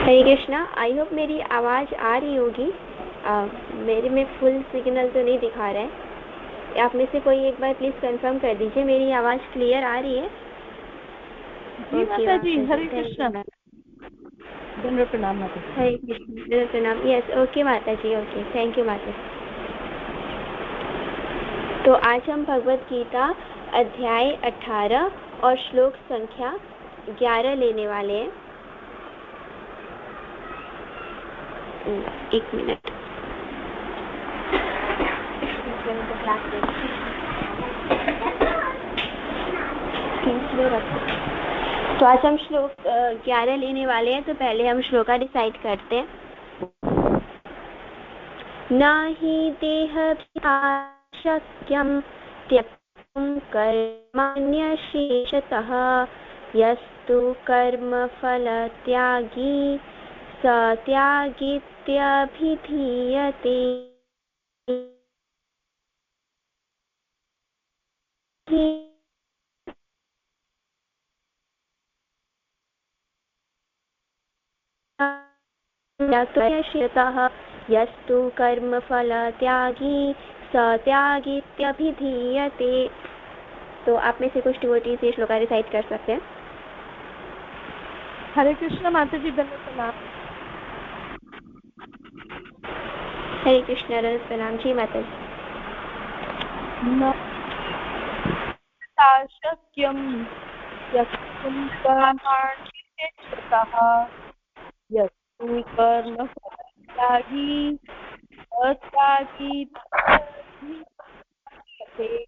Hare Krishna. I hope मेरी आवाज़ आ रही होगी। मेरे में फुल सिग्नल तो नहीं दिखा रहा है। आप में से कोई एक बार प्लीज़ कंफर्म कर दीजिए मेरी आवाज़ क्लियर आ रही है। जी माता जी, हरे कृष्णा। दंडवत प्रणाम माता जी। हरे कृष्ण प्रणाम। यस, ओके माता जी, ओके, थैंक यू माता जी। तो आज हम भगवत गीता अध्याय 18 और श्लोक संख्या 11 लेने वाले हैं। एक मिनट। तो आज हम श्लोक 11 लेने वाले हैं। तो पहले हम श्लोका डिसाइड करते हैं। न हि देहभ्याशक्यं त्यक्तुं कर्मण्यशेषतः यस्तु कर्मफलत्यागी स त्यागीत्यभिधीयते। यस्तु कर्मफलत्यागी स त्यागीत्यभिधीयते। तो आप में से कुछ डिवोटीज ये श्लोका रिसाइट कर सकते हैं। हरे कृष्ण माता जी, दंडवत प्रणाम। हरे कृष्ण प्रणाम जी माता जी। शक्यं त्यक्तुं कर्मण्यशेषतः यस्तु कर्मफलत्यागी त्यागीत्यभिधीयते।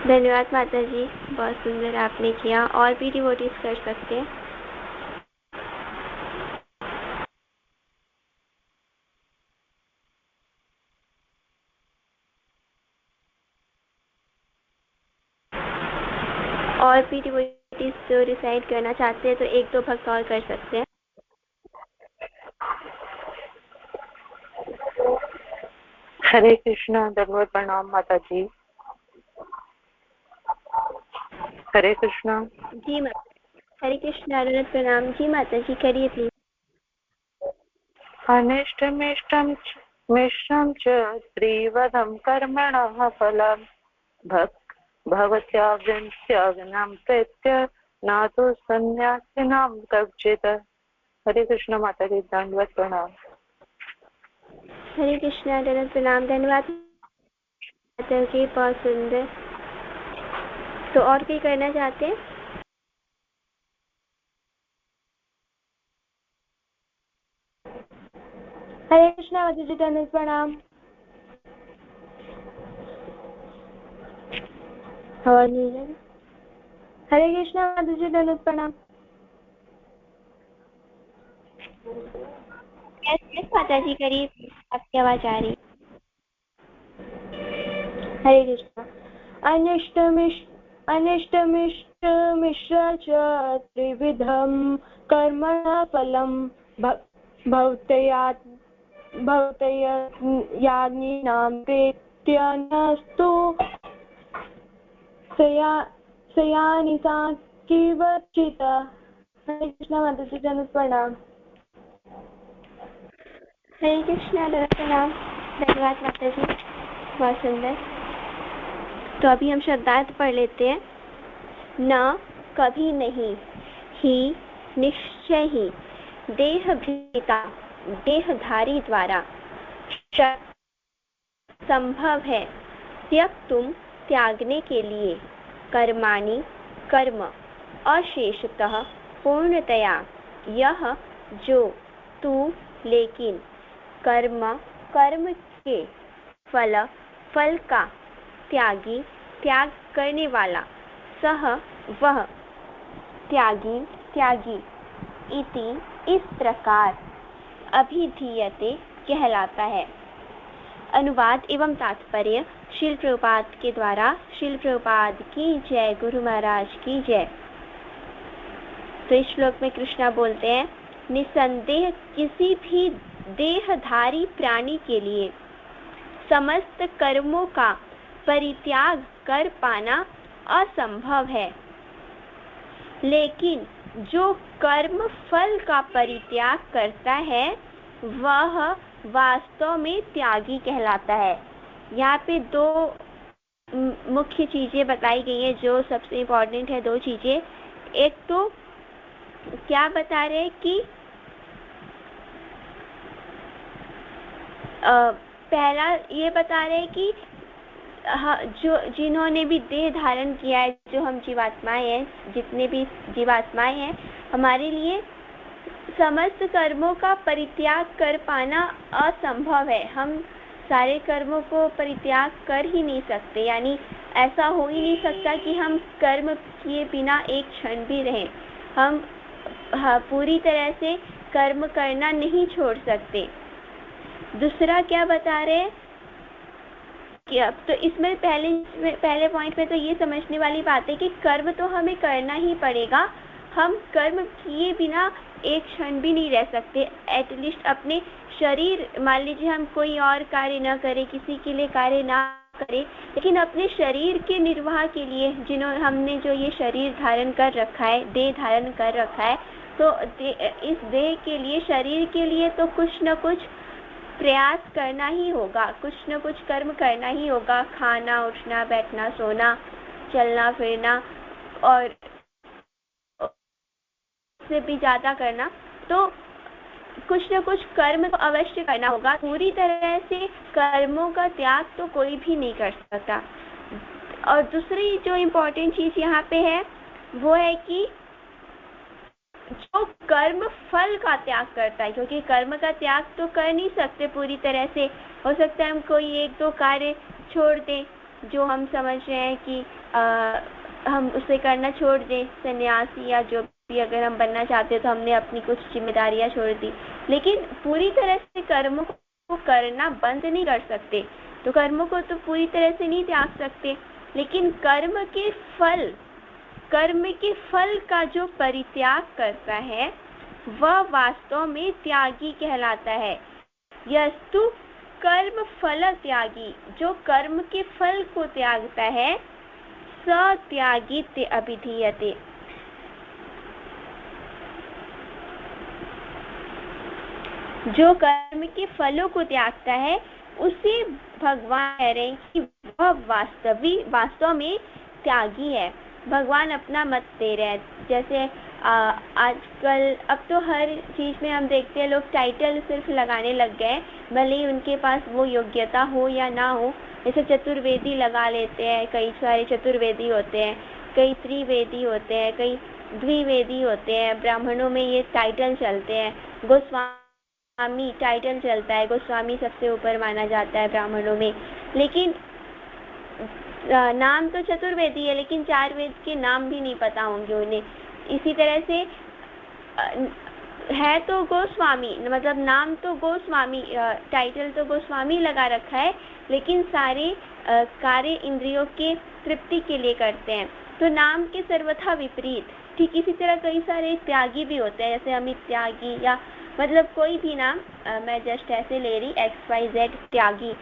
धन्यवाद माता जी, बहुत सुंदर आपने किया। और भी डिवोटीज कर सकते हैं। और भी डिवोटीज जो रिसाइट करना चाहते हैं तो एक दो भक्त और कर सकते हैं। हरे कृष्णा, दंडवत प्रणाम माता जी। हरे कृष्णा जी माता। हरे कृष्ण प्रणाम जी माता जी, करिए प्लीज। अनिष्टमिष्टं मिश्रं च त्रिवदं कर्मणः फलं भवत्याज्ञां प्रेत्य न तु सन्न्यासिनां कवचित्। हरे कृष्ण माता जी, दंडवत प्रणाम। हरे कृष्ण प्रणाम। धन्यवाद माता जी, बहुत सुंदर। तो और कोई करना चाहते हैं? हरे कृष्णा माता जी, दंडवत प्रणाम। हरे कृष्णा माता जी, दंडवत प्रणाम। यस माता जी, करिए, आपकी आवाज आ रही। हरे कृष्णा। अनिष्टमिष्टमिश्र च त्रिविधं कर्मणः फलं भवत्याज्ञां प्रेत्य नस्तु सयानिसां किवचित्। हरे कृष्णा माता जी, दंडवत प्रणाम। हरे कृष्ण प्रणाम। धन्यवाद माता जी, बहुत सुंदर। तो अभी हम शब्दार्थ पढ़ लेते हैं। न, कभी नहीं, ही, निश्चय ही, देहभृता, देहधारी द्वारा, संभव है, त्यक्तुम, त्यागने के लिए, कर्माणि, कर्म, अशेषतः, पूर्णतया, यह, जो, तू, लेकिन, कर्म, कर्म के, फल, फल का, त्यागी, त्याग करने वाला, सह, वह, त्यागी, त्यागी, इति, इस प्रकार, अभिधीयते, कहलाता है। अनुवाद एवं तात्पर्य। श्रील प्रभुपाद के द्वारा। श्रील प्रभुपाद की जय। गुरु महाराज की जय। तो इस श्लोक में कृष्णा बोलते हैं, निसंदेह किसी भी देहधारी प्राणी के लिए समस्त कर्मों का परित्याग कर पाना असंभव है। लेकिन जो कर्म फल का परित्याग करता है वह वास्तव में त्यागी कहलाता है। यहाँ पे दो मुख्य चीजें बताई गई हैं जो सबसे इम्पोर्टेंट है। दो चीजें, एक तो क्या बता रहे हैं कि पहला ये बता रहे हैं कि जो जिन्होंने भी देह धारण किया है, जो हम जीवात्माएं हैं, जितने भी जीवात्माएं हैं, हमारे लिए समस्त कर्मों का परित्याग कर पाना असंभव है। हम सारे कर्मों को परित्याग कर ही नहीं सकते, यानी ऐसा हो ही नहीं सकता कि हम कर्म किए बिना एक क्षण भी रहें। हम पूरी तरह से कर्म करना नहीं छोड़ सकते। दूसरा क्या बता रहे हैं कि अब तो इसमें पहले पॉइंट में तो ये समझने वाली बात है कि कर्म तो हमें करना ही पड़ेगा। हम कर्म किए बिना एक क्षण भी नहीं रह सकते। एटलीस्ट अपने शरीर, मान लीजिए हम कोई और कार्य न करें, किसी के लिए कार्य ना करें, लेकिन अपने शरीर के निर्वाह के लिए हमने जो ये शरीर धारण कर रखा है, देह धारण कर रखा है, तो इस देह के लिए, शरीर के लिए तो कुछ न कुछ प्रयास करना ही होगा, कुछ न कुछ कर्म करना ही होगा। खाना, उठना, बैठना, सोना, चलना फिरना और से भी ज्यादा करना, तो कुछ न कुछ कर्म तो अवश्य करना होगा। पूरी तरह से कर्मों का त्याग तो कोई भी नहीं कर सकता। और दूसरी जो इम्पोर्टेंट चीज यहाँ पे है वो है कि जो कर्म फल का त्याग करता है, क्योंकि कर्म का त्याग तो कर नहीं सकते पूरी तरह से। हो सकता है हम कोई एक दो कार्य छोड़ दें जो हम समझ रहे हैं कि हम उसे करना छोड़ दें, सन्यासी या जो भी अगर हम बनना चाहते हैं तो हमने अपनी कुछ जिम्मेदारियां छोड़ दी, लेकिन पूरी तरह से कर्मों को करना बंद नहीं कर सकते। तो कर्मों को तो पूरी तरह से नहीं त्याग सकते, लेकिन कर्म के फल का जो परित्याग करता है वह वास्तव में त्यागी कहलाता है। यस्तु कर्म फल त्यागी, जो कर्म के फल को त्यागता है, स त्यागी अभिधीयते। जो कर्म के फलों को त्यागता है उसे भगवान कह रहे हैं कि वह वास्तव में त्यागी है। भगवान अपना मत दे रहे हैं। जैसे आजकल अब तो हर चीज में हम देखते हैं लोग टाइटल सिर्फ लगाने लग गए, भले ही उनके पास वो योग्यता हो या ना हो। जैसे चतुर्वेदी लगा लेते हैं, कई सारे चतुर्वेदी होते हैं, कई त्रिवेदी होते हैं, कई द्विवेदी होते हैं। ब्राह्मणों में ये टाइटल चलते हैं, गोस्वामी टाइटल चलता है, गोस्वामी सबसे ऊपर माना जाता है ब्राह्मणों में। लेकिन नाम तो चतुर्वेदी है, लेकिन चार वेद के नाम भी नहीं पता होंगे उन्हें। इसी तरह से है तो गोस्वामी, मतलब नाम तो गोस्वामी, टाइटल तो गोस्वामी लगा रखा है, लेकिन सारे कार्य इंद्रियों के तृप्ति के लिए करते हैं, तो नाम के सर्वथा विपरीत। ठीक इसी तरह कई सारे त्यागी भी होते हैं, जैसे अमित त्यागी या मतलब कोई भी नाम, मैं जस्ट ऐसे ले रही XYZ त्यागी,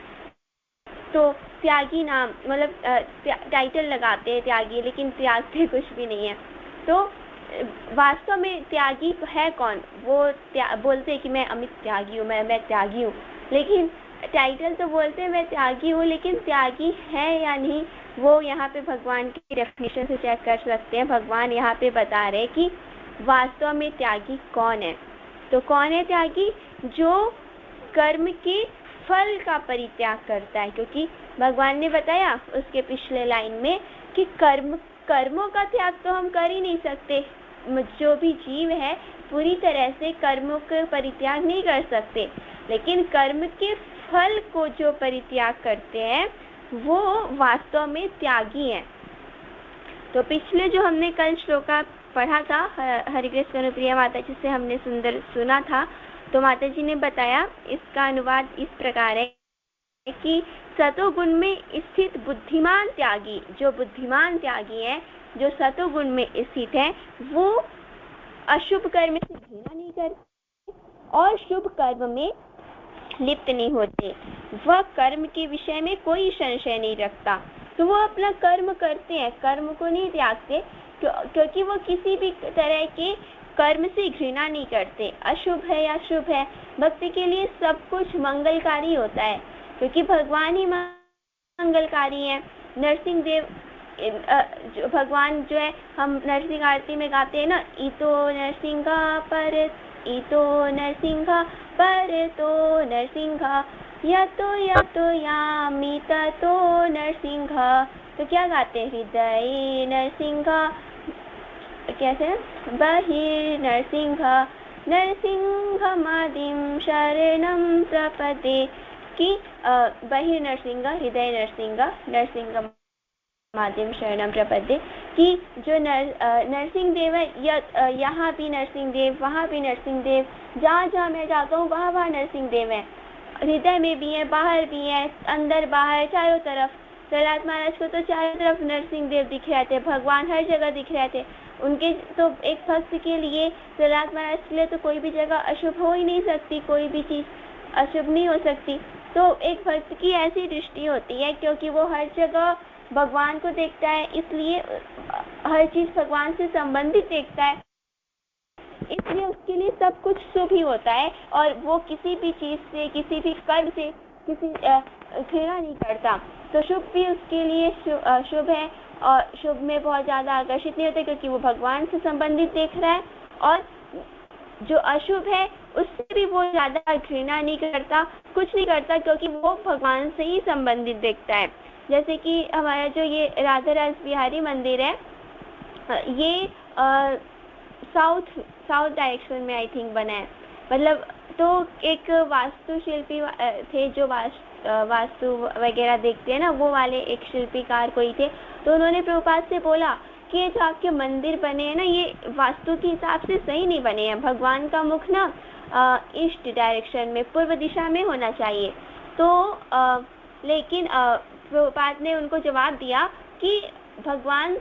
तो त्यागी नाम मतलब टाइटल लगाते हैं त्यागी, लेकिन त्यागते कुछ भी नहीं है। तो वास्तव में त्यागी है कौन? वो बोलते हैं कि मैं अमित त्यागी हूँ, मैं त्यागी हूँ, लेकिन टाइटल तो बोलते हैं मैं त्यागी हूँ, लेकिन त्यागी है या नहीं वो यहाँ पे भगवान की डेफिनेशन से चेक कर सकते हैं। भगवान यहाँ पे बता रहे हैं कि वास्तव में त्यागी कौन है। तो कौन है त्यागी? जो कर्म के फल का परित्याग करता है, क्योंकि भगवान ने बताया उसके पिछले लाइन में कि कर्मों का त्याग तो हम कर ही नहीं सकते। जो भी जीव है पूरी तरह से कर्मों का परित्याग नहीं कर सकते, लेकिन कर्म के फल को जो परित्याग करते हैं वो वास्तव में त्यागी हैं। तो पिछले जो हमने कल श्लोका पढ़ा था हरिकृष्ण अनुप्रिया माता जी से हमने सुंदर सुना था, तो माता जी ने बताया, इसका अनुवाद इस प्रकार है कि सतोगुण में स्थित बुद्धिमान त्यागी, जो बुद्धिमान त्यागी है, जो सतोगुण में स्थित है, वो अशुभ कर्म से घृणा नहीं करते और शुभ कर्म में लिप्त नहीं होते। वह कर्म के विषय में कोई संशय नहीं रखता, तो वो अपना कर्म करते हैं, कर्म को नहीं त्यागते, क्योंकि वो किसी भी तरह के कर्म से घृणा नहीं करते, अशुभ है या शुभ है, भक्ति के लिए सब कुछ मंगलकारी होता है, क्योंकि भगवान ही मंगलकारी है। नरसिंह देव भगवान जो है, हम नरसिंह आरती में गाते हैं ना, ईतो नरसिंह पर, ईतो नरसिंह पर तो नरसिंह, यतो यतो यामि ततो नरसिंह। तो क्या गाते हैं? हृदय नरसिंह, कैसे? बहिर्नरसिंह नरसिंहमादिं शरणं प्रपदे, कि बहिर्नरसिंह, हृदय नरसिंह, नरसिंहमादिं शरणं प्रपदे, कि जो नरसिंह देव है, यहाँ भी नरसिंह देव, वहाँ भी नरसिंह देव, जहाँ जहाँ मैं जाता हूँ वहाँ वहाँ नरसिंह देव है, हृदय में भी है, बाहर भी है, अंदर बाहर चारों तरफ। प्रहलाद महाराज को तो चारों तरफ नरसिंह देव दिख रहे थे, भगवान हर जगह दिख रहे थे उनके। तो एक भक्त के लिए, प्रहलाद महाराज के लिए तो कोई भी जगह अशुभ हो ही नहीं सकती, कोई भी चीज अशुभ नहीं हो सकती। तो एक भक्त की ऐसी दृष्टि होती है, क्योंकि वो हर जगह भगवान को देखता है, इसलिए हर चीज भगवान से संबंधित देखता है, इसलिए उसके लिए सब कुछ शुभ ही होता है, और वो किसी भी चीज से, किसी भी कर्म से किसी घृणा नहीं करता। तो शुभ भी उसके लिए शुभ है, और शुभ में बहुत ज्यादा आकर्षित नहीं होता, क्योंकि वो भगवान से संबंधित देख रहा है, और जो अशुभ है उससे भी वो ज्यादा घृणा नहीं करता, कुछ नहीं करता, क्योंकि वो भगवान से ही संबंधित देखता है। जैसे कि हमारा जो ये राधा रास बिहारी मंदिर है, ये साउथ डायरेक्शन में आई थिंक बना है, मतलब तो एक वास्तुशिल्पी थे जो वास्तु वगैरह देखते हैं ना, वो वाले एक शिल्पीकार कोई थे, तो उन्होंने प्रभुपाद से बोला कि जो आपके मंदिर बने हैं ना, ये वास्तु के हिसाब से सही नहीं बने हैं, भगवान का मुख ना ईस्ट डायरेक्शन में, पूर्व दिशा में होना चाहिए। तो लेकिन प्रभुपाद ने उनको जवाब दिया कि भगवान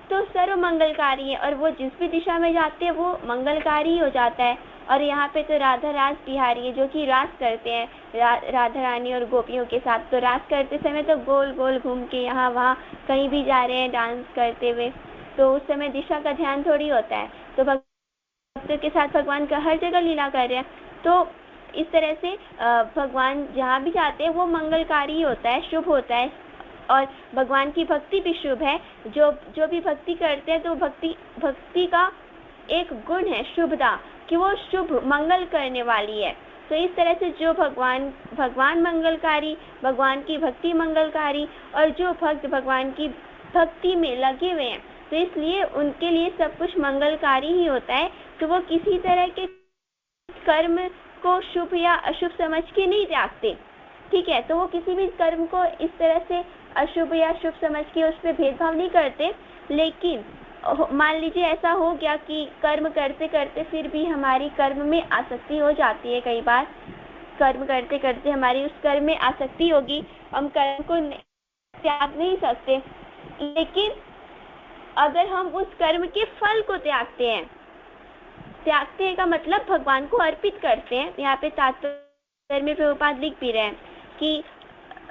तो सर्व मंगलकारी है, और वो जिस भी दिशा में जाते हैं वो मंगलकारी हो जाता है। और यहाँ पे तो राधा रास बिहारी है, जो कि रास करते हैं, राधा रानी और गोपियों के साथ। तो रास करते समय तो गोल गोल घूम के यहाँ वहाँ कहीं भी जा रहे हैं डांस करते हुए, तो उस समय दिशा का ध्यान थोड़ी होता है। तो भक्तों के साथ भगवान का हर जगह लीला कर रहे हैं। तो इस तरह से भगवान जहाँ भी जाते हैं वो मंगलकारी होता है, शुभ होता है, और भगवान की भक्ति भी शुभ है। जो भी भक्ति करते हैं, तो भक्ति का एक गुण है शुभता, कि वो शुभ मंगल करने वाली है। तो इस तरह से जो भगवान मंगलकारी, भगवान की भक्ति मंगलकारी, और जो भक्त भगवान की भक्ति में लगे हुए हैं, तो इसलिए उनके लिए सब कुछ मंगलकारी ही होता है। तो वो किसी तरह के कर्म को शुभ या अशुभ समझ के नहीं त्यागते, ठीक है। तो वो किसी भी कर्म को इस तरह से अशुभ या शुभ समझ के उस पर भेदभाव नहीं करते। लेकिन मान लीजिए ऐसा हो गया कि कर्म करते करते फिर भी हमारी कर्म में आसक्ति हो जाती है, कई बार कर्म करते करते हमारी उस कर्म में आसक्ति होगी, हम कर्म को त्याग नहीं सकते। लेकिन अगर हम उस कर्म के फल को त्यागते हैं का मतलब भगवान को अर्पित करते हैं। यहाँ पे तात्पर्य में प्रभुपाद लिख भी रहे हैं कि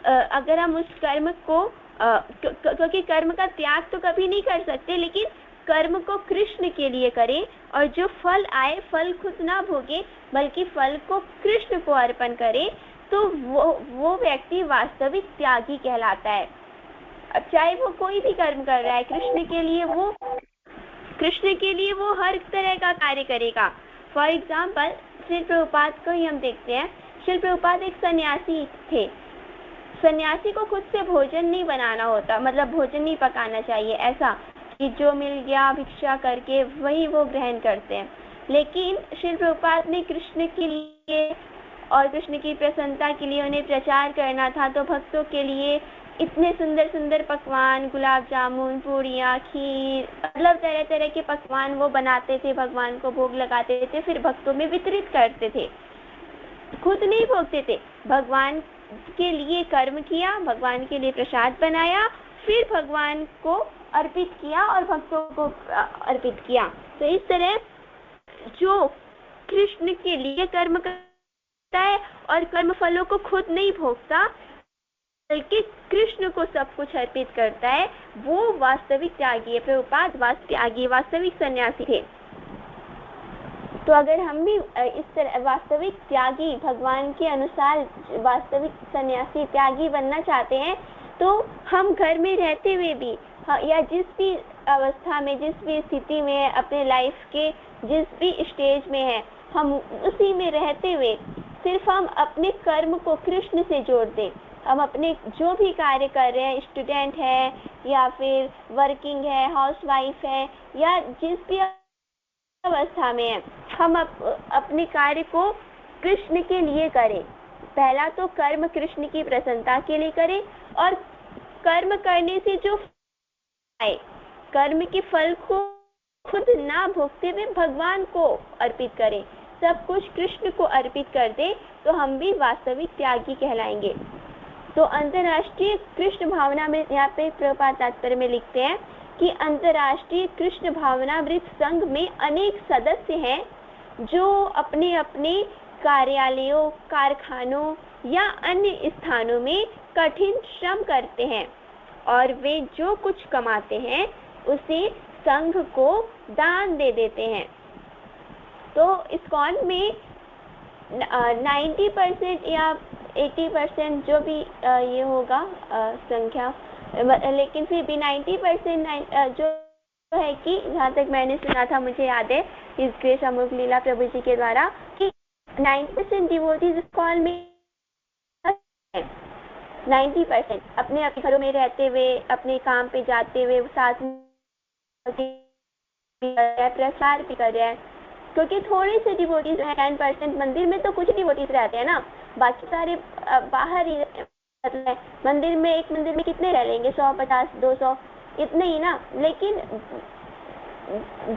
अगर हम उस कर्म को, क्योंकि कर्म का त्याग तो कभी नहीं कर सकते, लेकिन कर्म को कृष्ण के लिए करें, और जो फल आए, फल खुद ना भोगे, बल्कि फल को कृष्ण को अर्पण करें, तो वो व्यक्ति वास्तविक त्यागी कहलाता है। अब चाहे वो कोई भी कर्म कर रहा है, कृष्ण के लिए वो हर तरह का कार्य करेगा। फॉर एग्जाम्पल श्री प्रभुपाद को ही हम देखते हैं। श्री प्रभुपाद एक सन्यासी थे। सन्यासी को खुद से भोजन नहीं बनाना होता, मतलब भोजन नहीं पकाना चाहिए, ऐसा कि जो मिल गया भिक्षा करके वही वो ग्रहण करते हैं। लेकिन श्री प्रभुपाद ने कृष्ण के लिए और कृष्ण की प्रसन्नता के लिए उन्हें प्रचार करना था, तो भक्तों के लिए इतने सुंदर सुंदर पकवान, गुलाब जामुन, पूड़ियाँ, खीर, मतलब तरह तरह के पकवान वो बनाते थे, भगवान को भोग लगाते थे, फिर भक्तों में वितरित करते थे, खुद नहीं भोगते थे। भगवान के लिए कर्म किया, भगवान के लिए प्रसाद बनाया, फिर भगवान को अर्पित किया और भक्तों को अर्पित किया। तो इस तरह जो कृष्ण के लिए कर्म करता है और कर्म फलों को खुद नहीं भोगता, बल्कि कृष्ण को सब कुछ अर्पित करता है, वो वास्तविक त्यागी है। प्रभुपाद त्यागी वास्तविक सन्यासी थे। तो अगर हम भी इस तरह वास्तविक त्यागी, भगवान के अनुसार वास्तविक सन्यासी त्यागी बनना चाहते हैं, तो हम घर में रहते हुए भी या जिस भी अवस्था में, जिस भी स्थिति में, अपने लाइफ के जिस भी स्टेज में है, हम उसी में रहते हुए सिर्फ हम अपने कर्म को कृष्ण से जोड़ दें। हम अपने जो भी कार्य कर रहे हैं, स्टूडेंट है या फिर वर्किंग है, हाउसवाइफ है, या जिस भी अवस्था में है, हम अपने कार्य को कृष्ण के लिए करें। पहला तो कर्म कृष्ण की प्रसन्नता के लिए करें, और कर्म करने से जो आए, कर्म के फल को खुद ना भोगते हुए भगवान को अर्पित करें, सब कुछ कृष्ण को अर्पित कर दे, तो हम भी वास्तविक त्यागी कहलाएंगे। तो अंतर्राष्ट्रीय कृष्ण भावना में, यहाँ पे प्रभुपाद तात्पर्य में लिखते हैं कि अंतर्राष्ट्रीय कृष्ण भावनामृत संघ में अनेक सदस्य हैं जो अपने अपने कार्यालयों, कारखानों या अन्य स्थानों में कठिन श्रम करते हैं, और वे जो कुछ कमाते हैं उसे संघ को दान दे देते हैं। तो इस्कॉन में 90% या 80% जो भी ये होगा संख्या, लेकिन फिर भी 90% जो है कि जहाँ तक मैंने सुना था, मुझे याद है इस ग्रेस अमृत लीला प्रभु जी के द्वारा, कि 90% डिवोटीज इस्कॉन में 90% अपने अपने घरों में रहते हुए, अपने काम पे जाते हुए, साथ में प्रसार भी कर रहे हैं। क्योंकि थोड़े से डिवोटीज हैं, 10% मंदिर में तो कुछ डिवोटीज रहते हैं ना, बाकी सारे बाहर ही, मतलब मंदिर में, एक मंदिर में कितने रह लेंगे, 150, 200, इतने ही ना। लेकिन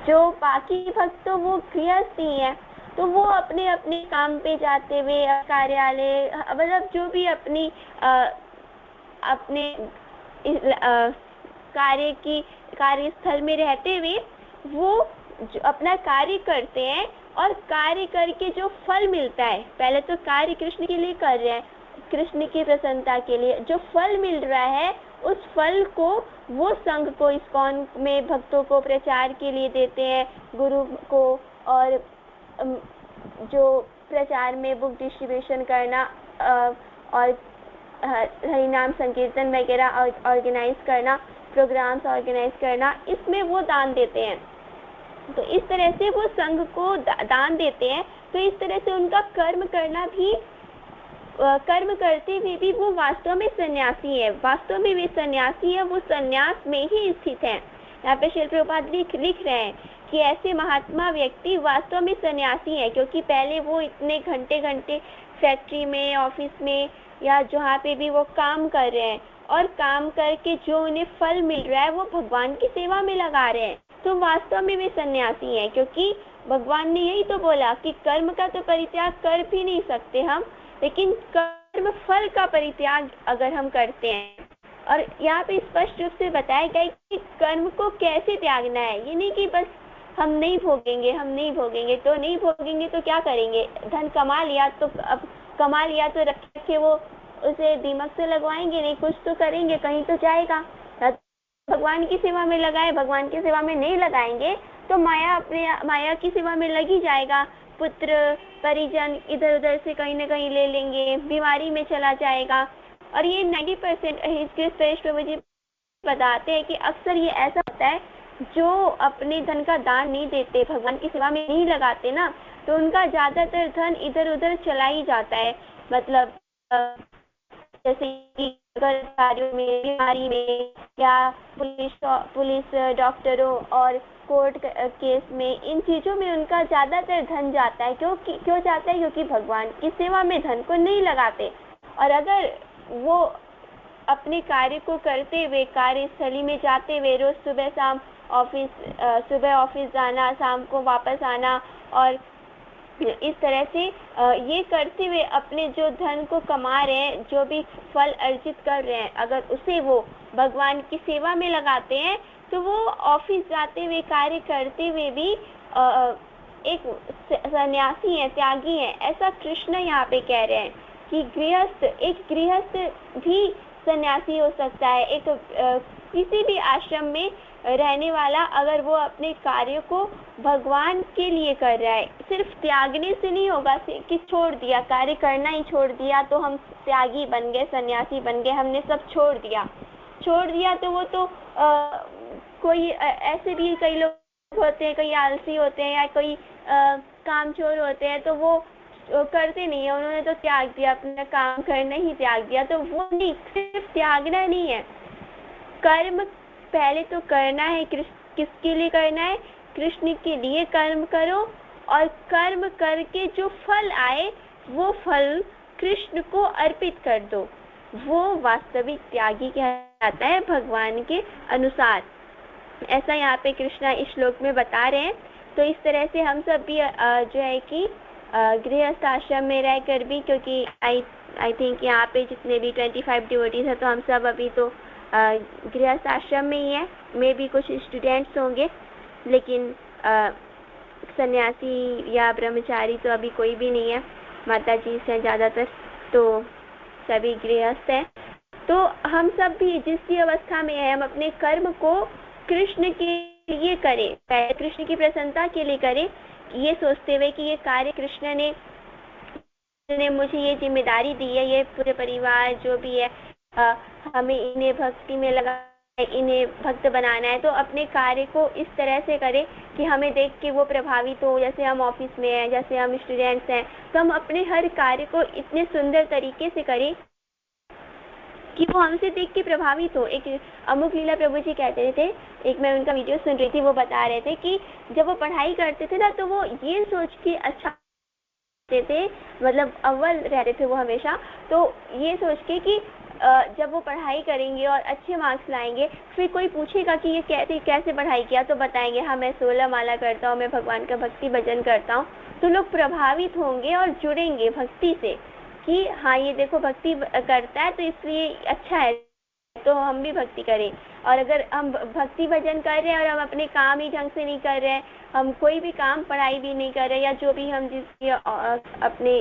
जो बाकी भक्त तो वो गृहस्थ ही है, तो वो अपने अपने काम पे जाते हुए, कार्यालय, मतलब जो भी अपनी अपने कार्यस्थल में रहते हुए वो अपना कार्य करते हैं, और कार्य करके जो फल मिलता है, पहले तो कार्य कृष्ण के लिए कर रहे हैं, कृष्ण की प्रसन्नता के लिए जो फल मिल रहा है, उस फल को वो संघ को, इस्कॉन में भक्तों को प्रचार के लिए देते हैं, गुरु को, और जो प्रचार में बुक डिस्ट्रीब्यूशन करना और हरिनाम संकीर्तन वगैरह ऑर्गेनाइज करना, प्रोग्राम्स ऑर्गेनाइज करना, इसमें वो दान देते हैं। तो इस तरह से वो संघ को दान देते हैं। तो इस तरह से उनका कर्म करना भी, कर्म करते हुए भी वो वास्तव में सन्यासी है, वास्तव में वे सन्यासी है, वो सन्यास में ही स्थित है। यहाँ पे श्रील प्रभुपाद लिख रहे हैं कि ऐसे महात्मा व्यक्ति वास्तव में सन्यासी है, क्योंकि पहले वो इतने घंटे घंटे फैक्ट्री में, ऑफिस में, या जहाँ पे भी वो काम कर रहे हैं, और काम करके जो उन्हें फल मिल रहा है वो भगवान की सेवा में लगा रहे हैं, तो वास्तव में वे सन्यासी हैं। क्योंकि भगवान ने यही तो बोला कि कर्म का तो परित्याग कर भी नहीं सकते हम, लेकिन कर्म फल का परित्याग अगर हम करते हैं, और यहाँ पे स्पष्ट रूप से बताया गया कि कर्म को कैसे त्यागना है। ये नहीं कि बस हम नहीं भोगेंगे, हम नहीं भोगेंगे, तो नहीं भोगेंगे तो क्या करेंगे, धन कमा लिया तो अब कमा लिया तो रखे वो उसे दीमक से लगवाएंगे नहीं, कुछ तो करेंगे, कहीं तो जाएगा। भगवान की सेवा में लगाए, भगवान की सेवा में नहीं लगाएंगे तो माया अपने माया की सेवा में लगी जाएगा, पुत्र परिजन इधर उधर से कहीं ना कहीं ले लेंगे, बीमारी में चला जाएगा। और ये 90% हिस्ट्री प्रभु जी बताते हैं कि अक्सर ये ऐसा होता है, जो अपने धन का दान नहीं देते, भगवान की सेवा में नहीं लगाते ना, तो उनका ज्यादातर धन इधर उधर चला ही जाता है। मतलब जैसे कि कार्यों में, बीमारी में, या पुलिस डॉक्टरों और कोर्ट केस में, इन चीजों में उनका ज्यादातर धन जाता है। क्यों जाता है? क्योंकि भगवान की सेवा में धन को नहीं लगाते। और अगर वो अपने कार्य को करते हुए, कार्यस्थली में जाते हुए, रोज सुबह शाम ऑफिस, सुबह ऑफिस जाना, शाम को वापस आना, और इस तरह से ये करते हुए अपने जो धन को कमा रहे हैं, जो भी फल अर्जित कर रहे हैं, अगर उसे वो भगवान की सेवा में लगाते हैं, तो वो ऑफिस जाते हुए, कार्य करते हुए भी एक सन्यासी है, त्यागी है। ऐसा कृष्ण यहाँ पे कह रहे हैं कि गृहस्थ, एक गृहस्थ भी सन्यासी हो सकता है, एक किसी भी आश्रम में रहने वाला, अगर वो अपने कार्य को भगवान के लिए कर रहा है, सिर्फ त्यागने से नहीं होगा कि छोड़ दिया, कार्य करना ही छोड़ दिया तो हम त्यागी बन गए, सन्यासी बन गए, हमने सब छोड़ दिया। तो वो तो कोई ऐसे भी कई लोग होते हैं, कई आलसी होते हैं या कोई कामचोर होते हैं, तो वो करते नहीं है, उन्होंने तो त्याग दिया, अपना काम करना ही त्याग दिया। तो वो नहीं, सिर्फ त्यागना नहीं है, कर्म पहले तो करना है। किसके लिए करना है? कृष्ण के लिए कर्म करो, और कर्म करके जो फल आए वो फल कृष्ण को अर्पित कर दो, वो वास्तविक त्यागी कहलाता है भगवान के अनुसार। ऐसा यहाँ पे कृष्णा इस श्लोक में बता रहे हैं। तो इस तरह से हम सब भी जो है कि गृहस्थ आश्रम में रहकर भी, क्योंकि आई थिंक यहाँ पे जितने भी 25 डिवोटीज हैं, तो हम सब अभी तो गृहस्थ आश्रम में ही है, में भी कुछ स्टूडेंट्स होंगे, लेकिन सन्यासी या ब्रह्मचारी तो अभी कोई भी नहीं है, माता जी से ज़्यादातर तो सभी गृहस्थ हैं। तो हम सब भी जिस अवस्था में है, हम अपने कर्म को कृष्ण के लिए करें, पहले कृष्ण की प्रसन्नता के लिए करें, ये सोचते हुए कि ये कार्य कृष्ण ने मुझे ये जिम्मेदारी दी है, ये पूरे परिवार जो भी है, हमें इन्हें भक्ति में लगा, इन्हें भक्त बनाना है। तो अपने कार्य को इस तरह से करें कि हमें देख के वो प्रभावित हो। जैसे हम ऑफिस में हैं, जैसे हम स्टूडेंट्स हैं, तो हम अपने हर कार्य को इतने सुंदर तरीके से करें कि वो हमसे देख के प्रभावित हो। एक अमुक लीला प्रभु जी कहते थे, एक मैं उनका वीडियो सुन रही थी, वो बता रहे थे कि जब वो पढ़ाई करते थे ना, तो वो ये सोच के अच्छा थे, मतलब अव्वल रहते थे वो हमेशा, तो ये सोच के कि जब वो पढ़ाई करेंगे और अच्छे मार्क्स लाएंगे, फिर कोई पूछेगा कि ये कैसे पढ़ाई किया, तो बताएंगे हाँ मैं 16 माला करता हूँ, मैं भगवान का भक्ति भजन करता हूँ। तो लोग प्रभावित होंगे और जुड़ेंगे भक्ति से कि हाँ ये देखो भक्ति करता है, तो इसलिए अच्छा है, तो हम भी भक्ति करें। और अगर हम भक्ति भजन कर रहे हैं और हम अपने काम ही ढंग से नहीं कर रहे हैं, हम कोई भी काम, पढ़ाई भी नहीं कर रहे, या जो भी हम जिस अपने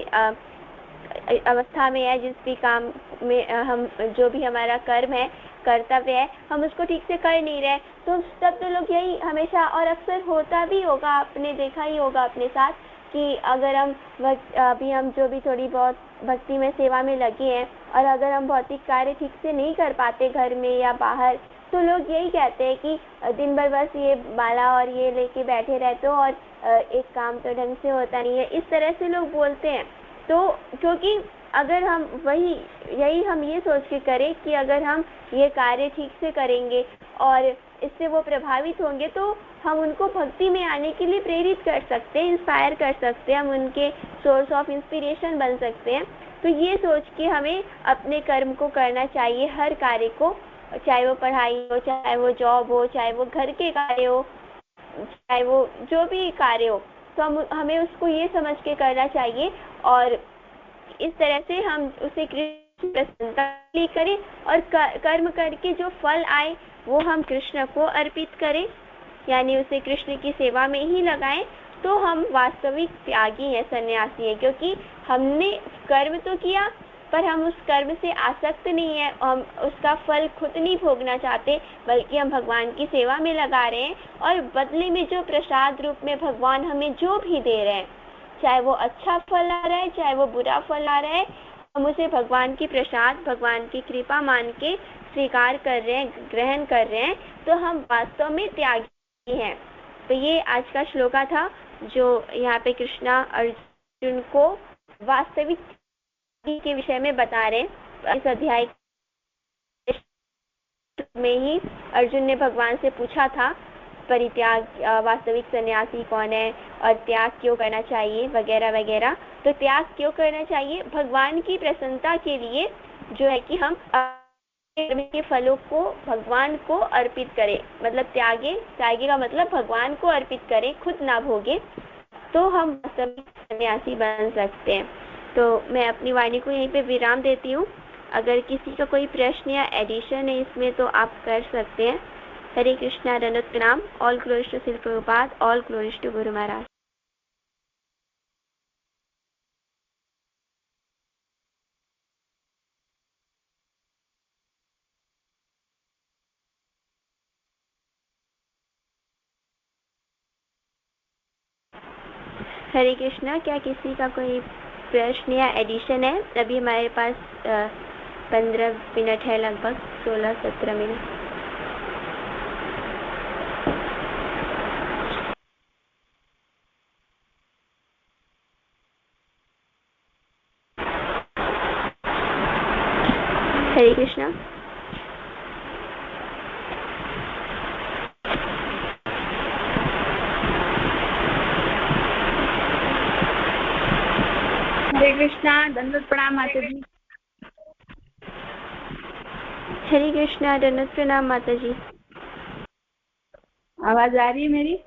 अवस्था में है, जिस भी काम में हम, जो भी हमारा कर्म है, कर्तव्य है, हम उसको ठीक से कर नहीं रहे, तो तब तो लोग यही हमेशा, और अक्सर होता भी होगा, आपने देखा ही होगा अपने साथ, कि अगर हम अभी हम जो भी थोड़ी बहुत भक्ति में सेवा में लगे हैं, और अगर हम भौतिक कार्य ठीक से नहीं कर पाते घर में या बाहर, तो लोग यही कहते हैं कि दिन भर बस ये माला और ये लेके बैठे रहते हो, और एक काम तो ढंग से होता नहीं है, इस तरह से लोग बोलते हैं। तो क्योंकि अगर हम यही हम ये सोच के करें कि अगर हम ये कार्य ठीक से करेंगे और इससे वो प्रभावित होंगे, तो हम उनको भक्ति में आने के लिए प्रेरित कर सकते हैं, इंस्पायर कर सकते हैं, हम उनके सोर्स ऑफ इंस्पिरेशन बन सकते हैं। तो ये सोच के हमें अपने कर्म को करना चाहिए, हर कार्य को, चाहे वो पढ़ाई हो, चाहे वो जॉब हो, चाहे वो घर के कार्य हो, चाहे वो जो भी कार्य हो, तो हमें उसको ये समझ के करना चाहिए, और इस तरह से हम उसे कृष्ण प्रसन्नता के लिए करें, और कर्म करके जो फल आए वो हम कृष्ण को अर्पित करें, यानी उसे कृष्ण की सेवा में ही लगाएं। तो हम वास्तविक त्यागी हैं, सन्यासी हैं, क्योंकि हमने कर्म तो किया, पर हम उस कर्म से आसक्त नहीं है, हम उसका फल खुद नहीं भोगना चाहते, बल्कि हम भगवान की सेवा में लगा रहे हैं, और बदले में जो प्रसाद रूप में भगवान हमें जो भी दे रहे हैं, चाहे वो अच्छा फल आ रहा है, चाहे वो बुरा फल आ रहा है, हम उसे भगवान की प्रसाद, भगवान की कृपा मान के स्वीकार कर रहे हैं, ग्रहण कर रहे हैं, तो हम वास्तव में त्यागी हैं। तो ये आज का श्लोका था, जो यहाँ पे कृष्णा अर्जुन को वास्तविक के विषय में बता रहे हैं। इस अध्याय में ही अर्जुन ने भगवान से पूछा था परित्याग, वास्तविक सन्यासी कौन है और त्याग क्यों करना चाहिए, वगैरह वगैरह। तो त्याग क्यों करना चाहिए? भगवान की प्रसन्नता के लिए, जो है कि हम कर्म के फलों को भगवान को अर्पित करें, मतलब त्यागे का मतलब भगवान को अर्पित करें, खुद ना भोगे, तो हम वास्तविक सन्यासी बन सकते हैं। तो मैं अपनी वाणी को यहीं पे विराम देती हूँ। अगर किसी का कोई प्रश्न या एडिशन है इसमें, तो आप कर सकते हैं। हरे कृष्णा, दंडवत प्रणाम। All glories to Srila Prabhupada, all glories to Guru Maharaj. हरे कृष्णा। क्या किसी का कोई प्रश्न या एडिशन है? अभी हमारे पास 15 मिनट है, लगभग 16-17 मिनट। हरे कृष्णा। हरे कृष्णा, दंडवत प्रणाम माता जी। हरे कृष्णा, दंडवत प्रणाम माता जी। आवाज आ रही है मेरी?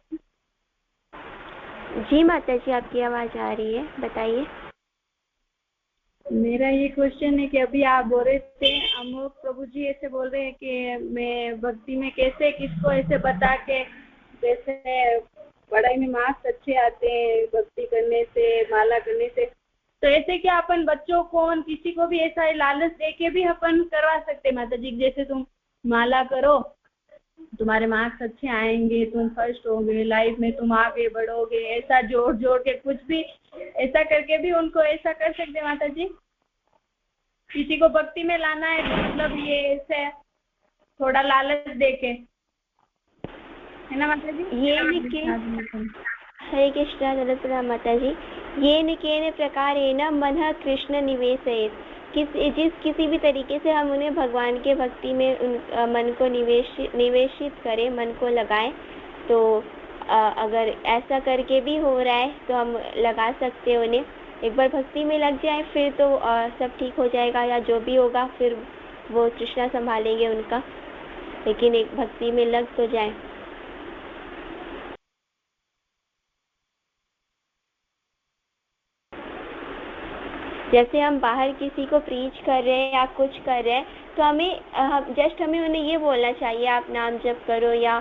जी माता जी, आपकी आवाज आ रही है, बताइए। मेरा ये क्वेश्चन है कि अभी आप बोल रहे थे, अमोक प्रभु जी ऐसे बोल रहे हैं कि मैं भक्ति में कैसे किसको ऐसे बता के, जैसे पढ़ाई में मार्क्स अच्छे आते हैं भक्ति करने से, माला करने से, तो ऐसे क्या अपन बच्चों को किसी को भी ऐसा लालच दे के भी अपन करवा सकते माता जी? जैसे तुम माला करो, तुम्हारे मार्क्स अच्छे आएंगे, तुम फर्स्ट होगे, लाइफ में तुम आगे बढ़ोगे, ऐसा जोड़ जोड़ के कुछ भी ऐसा करके भी उनको ऐसा कर सकते माता जी? किसी को भक्ति में लाना है तो मतलब ये ऐसे थोड़ा लालच देके, है ना माता जी? ये निके हरे कृष्णा दंडवत माता जी। ये निकेन प्रकारेण मनः कृष्ण निवेशयेत्। किसी भी तरीके से हम उन्हें भगवान के भक्ति में मन को निवेशित करें, मन को लगाएं, तो अगर ऐसा करके भी हो रहा है तो हम लगा सकते हैं उन्हें। एक बार भक्ति में लग जाए फिर तो सब ठीक हो जाएगा, या जो भी होगा फिर वो कृष्णा संभालेंगे उनका, लेकिन एक भक्ति में लग तो जाए। जैसे हम बाहर किसी को प्रीच कर रहे हैं या कुछ कर रहे हैं, तो हमें उन्हें ये बोलना चाहिए आप नाम जप करो, या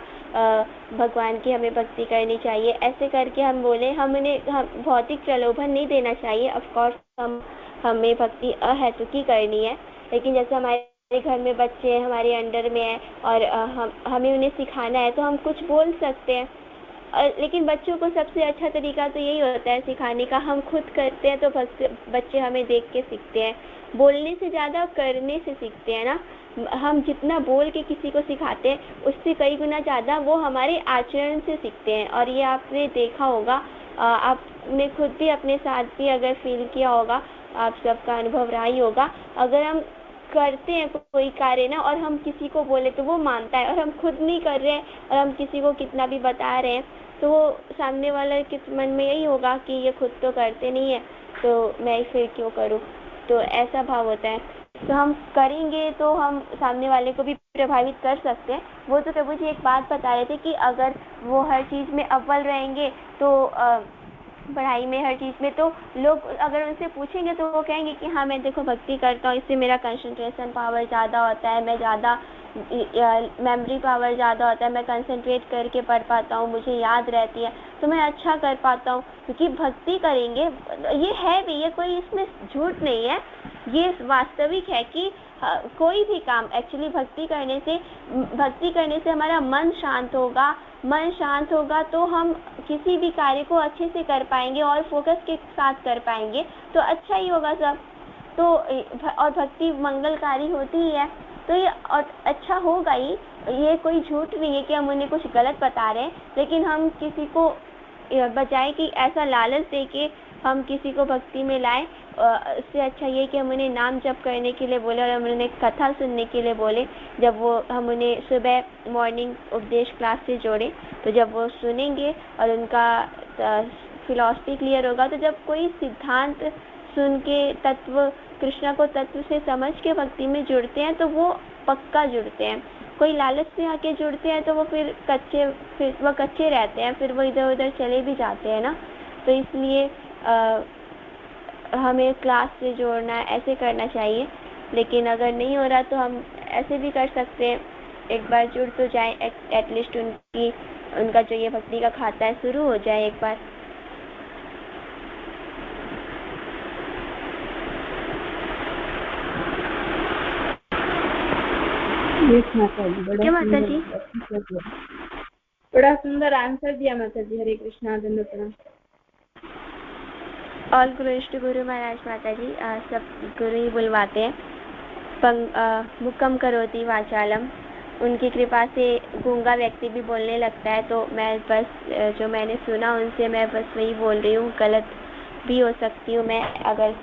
भगवान की हमें भक्ति करनी चाहिए, ऐसे करके हम बोले। हम भौतिक प्रलोभन नहीं देना चाहिए। ऑफ कोर्स हमें भक्ति अहेतुकी करनी है, लेकिन जैसे हमारे घर में बच्चे हैं, हमारे अंडर में है, और हमें उन्हें सिखाना है, तो हम कुछ बोल सकते हैं। लेकिन बच्चों को सबसे अच्छा तरीका तो यही होता है सिखाने का। हम खुद करते हैं तो बच्चे हमें देख के सीखते हैं। बोलने से ज़्यादा करने से सीखते हैं ना। हम जितना बोल के किसी को सिखाते हैं, उससे कई गुना ज़्यादा वो हमारे आचरण से सीखते हैं। और ये आपने देखा होगा, आपने खुद भी अपने साथ भी अगर फील किया होगा, आप सबका अनुभव रहा ही होगा। अगर हम करते हैं कोई कार्य ना, और हम किसी को बोले तो वो मानता है, और हम खुद नहीं कर रहे हैं और हम किसी को कितना भी बता रहे हैं, तो वो सामने वाले के मन में यही होगा कि ये खुद तो करते नहीं है, तो मैं फिर क्यों करूं। तो ऐसा भाव होता है। तो हम करेंगे तो हम सामने वाले को भी प्रभावित कर सकते हैं। वो तो प्रभु जी एक बात बता रहे थे कि अगर वो हर चीज़ में अव्वल रहेंगे, तो पढ़ाई में हर चीज़ में, तो लोग अगर उनसे पूछेंगे तो वो कहेंगे कि हाँ मैं देखो भक्ति करता हूँ, इससे मेरा कंसंट्रेशन पावर ज़्यादा होता है, मैं ज़्यादा मेमोरी पावर ज़्यादा होता है, मैं कंसंट्रेट करके पढ़ पाता हूँ, मुझे याद रहती है, तो मैं अच्छा कर पाता हूँ। क्योंकि भक्ति करेंगे, ये है भी, ये कोई इसमें झूठ नहीं है, ये वास्तविक है कि कोई भी काम एक्चुअली भक्ति करने से हमारा मन शांत होगा। मन शांत होगा तो हम किसी भी कार्य को अच्छे से कर पाएंगे और फोकस के साथ कर पाएंगे, तो अच्छा ही होगा सब। तो और भक्ति मंगलकारी होती ही है, तो ये और अच्छा होगा ही। ये कोई झूठ नहीं है कि हम उन्हें कुछ गलत बता रहे हैं, लेकिन हम किसी को बजाय कि ऐसा लालच दे के हम किसी को भक्ति में लाएं, इससे अच्छा ये कि हम उन्हें नाम जप करने के लिए बोले और हम उन्हें कथा सुनने के लिए बोले। जब वो हम उन्हें सुबह मॉर्निंग उपदेश क्लास से जोड़ें, तो जब वो सुनेंगे और उनका फिलॉसफी क्लियर होगा, तो जब कोई सिद्धांत सुन के कृष्णा को तत्व से समझ के भक्ति में जुड़ते हैं, तो वो पक्का जुड़ते हैं। कोई लालच से आके जुड़ते हैं तो वो फिर कच्चे रहते हैं, फिर वो इधर उधर चले भी जाते हैं ना। तो इसलिए हमें क्लास से जोड़ना है, ऐसे करना चाहिए। लेकिन अगर नहीं हो रहा तो हम ऐसे भी कर सकते हैं, एक बार जुड़ तो जाए, एटलीस्ट उनका जो ये भक्ति का खाता है शुरू हो जाए एक बार। क्या माता जी? बड़ा सुंदर आंसर दिया माता जी। हरे कृष्णा, धन्यवाद। ऑल ग्लोरीज टू गुरु महाराज माता जी। सब गुरु ही बुलवाते हैं। मुकम करोति वाचालम, उनकी कृपा से गूंगा व्यक्ति भी बोलने लगता है। तो मैं बस जो मैंने सुना उनसे मैं बस वही बोल रही हूँ। गलत भी हो सकती हूँ मैं, अगर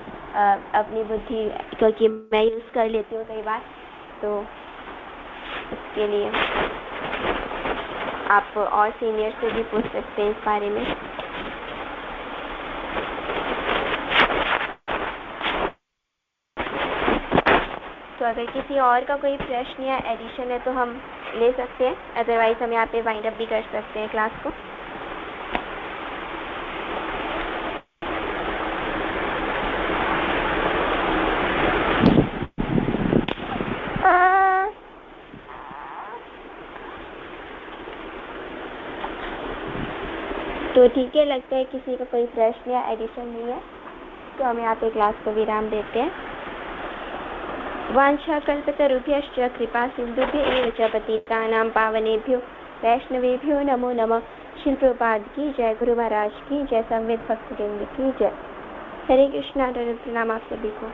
अपनी बुद्धि, क्योंकि मैं यूज़ कर लेती हूँ कई बार, तो इसके लिए आप और सीनियर से भी पूछ सकते हैं इस बारे में। तो अगर किसी और का कोई प्रश्न या एडिशन है तो हम ले सकते हैं, अदरवाइज हम यहाँ पे वाइंड अप भी कर सकते हैं क्लास को। तो ठीक है, लगता है किसी का कोई प्रश्न या एडिशन नहीं है, तो हम यहाँ पे क्लास को विराम देते हैं। वाञ्छाकल्पतरुभ्यश्च कृपा सिन्धुभ्य एव च पतितानां पावनेभ्यो वैष्णवेभ्यो नमो नमः। श्रील प्रभुपाद की जय, गुरु महाराज की जय, संवेद भक्त की जय। हरे कृष्णा। प्रणाम आप सभी को।